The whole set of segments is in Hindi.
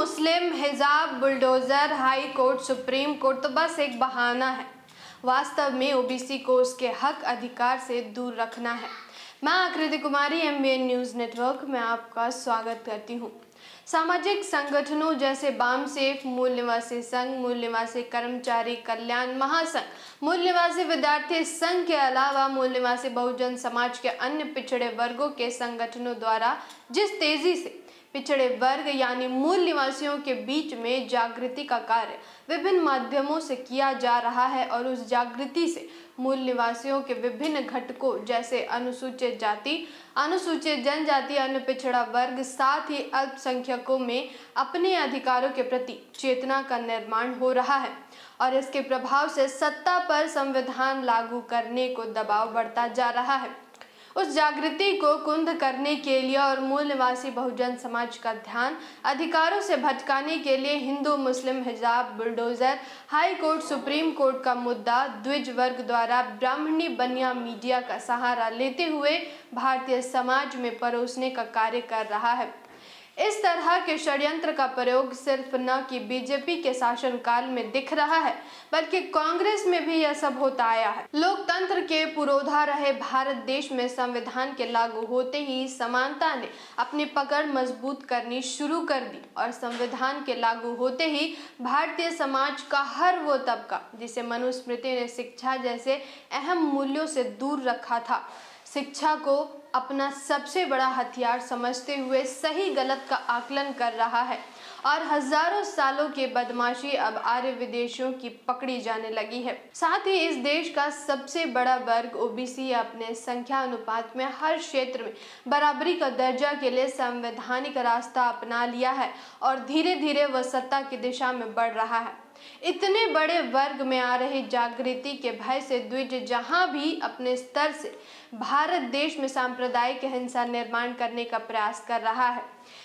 मुस्लिम, हिजाब, bulldozer, high court, supreme court तो बस एक बहाना है। वास्तव में ओबीसी को उसके हक अधिकार से दूर रखना है। मैं आकृति कुमारी MBN न्यूज़ नेटवर्क में आपका स्वागत करती हूँ। सामाजिक संगठनों जैसे बामसेफ, मूल निवासी संघ, मूल निवासी कर्मचारी कल्याण महासंघ, मूल निवासी विद्यार्थी संघ के अलावा मूल निवासी बहुजन समाज के अन्य पिछड़े वर्गों के संगठनों द्वारा जिस तेजी से पिछड़े वर्ग यानी मूल निवासियों के बीच में जागृति का कार्य विभिन्न माध्यमों से किया जा रहा है और उस जागृति से मूल निवासियों के विभिन्न घटकों जैसे अनुसूचित जाति, अनुसूचित जनजाति, अन्य पिछड़ा वर्ग, साथ ही अल्पसंख्यकों में अपने अधिकारों के प्रति चेतना का निर्माण हो रहा है और इसके प्रभाव से सत्ता पर संविधान लागू करने को दबाव बढ़ता जा रहा है। उस जागृति को कुंद करने के लिए और मूल निवासी बहुजन समाज का ध्यान अधिकारों से भटकाने के लिए हिंदू मुस्लिम, हिजाब, bulldozer, high court, supreme court का मुद्दा द्विज वर्ग द्वारा ब्राह्मणी बनिया मीडिया का सहारा लेते हुए भारतीय समाज में परोसने का कार्य कर रहा है। इस तरह के षड्यंत्र का प्रयोग सिर्फ न कि बीजेपी के शासनकाल में दिख रहा है बल्कि कांग्रेस में भी यह सब होता आया है। लोकतंत्र के पुरोधा रहे भारत देश में संविधान के लागू होते ही समानता ने अपनी पकड़ मजबूत करनी शुरू कर दी और संविधान के लागू होते ही भारतीय समाज का हर वो तबका जिसे मनुस्मृति ने शिक्षा जैसे अहम मूल्यों से दूर रखा था, शिक्षा को अपना सबसे बड़ा हथियार समझते हुए सही गलत का आकलन कर रहा है और हजारों सालों की बदमाशी अब आर्य विदेशियों की पकड़ी जाने लगी है। साथ ही इस देश का सबसे बड़ा वर्ग ओबीसी अपने संख्या अनुपात में हर क्षेत्र में बराबरी का दर्जा के लिए संवैधानिक रास्ता अपना लिया है और धीरे धीरे वह सत्ता की दिशा में बढ़ रहा है। इतने बड़े वर्ग में आ रही जागृति के भय से द्विज जहां भी अपने स्तर से भारत देश में सांप्रदायिक हिंसा निर्माण करने का प्रयास कर रहा है।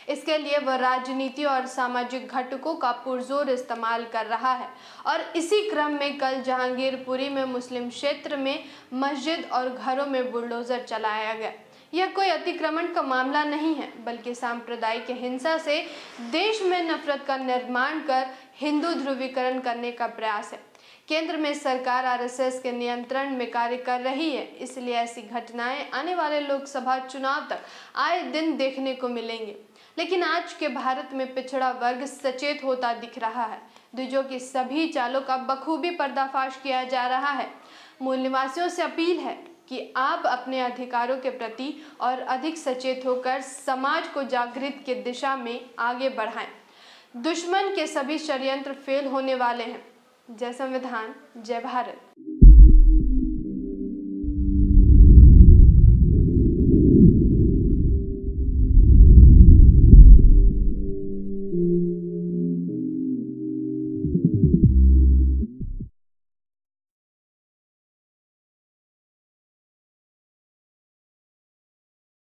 इसके लिए वह राजनीति और सामाजिक घटकों का पुरजोर इस्तेमाल कर रहा है और इसी क्रम में कल जहांगीरपुरी में मुस्लिम क्षेत्र में मस्जिद और घरों में बुलडोजर चलाया गया। यह कोई अतिक्रमण का मामला नहीं है बल्कि सांप्रदायिक हिंसा से देश में नफरत का निर्माण कर हिंदू ध्रुवीकरण करने का प्रयास है। केंद्र में सरकार RSS के नियंत्रण में कार्य कर रही है, इसलिए ऐसी घटनाएं आने वाले लोकसभा चुनाव तक आए दिन देखने को मिलेंगे। लेकिन आज के भारत में पिछड़ा वर्ग सचेत होता दिख रहा है। द्विजों की सभी चालों का बखूबी पर्दाफाश किया जा रहा है। मूल निवासियों से अपील है कि आप अपने अधिकारों के प्रति और अधिक सचेत होकर समाज को जागृत की दिशा में आगे बढ़ाएं। दुश्मन के सभी षड्यंत्र फेल होने वाले हैं। जय संविधान, जय भारत।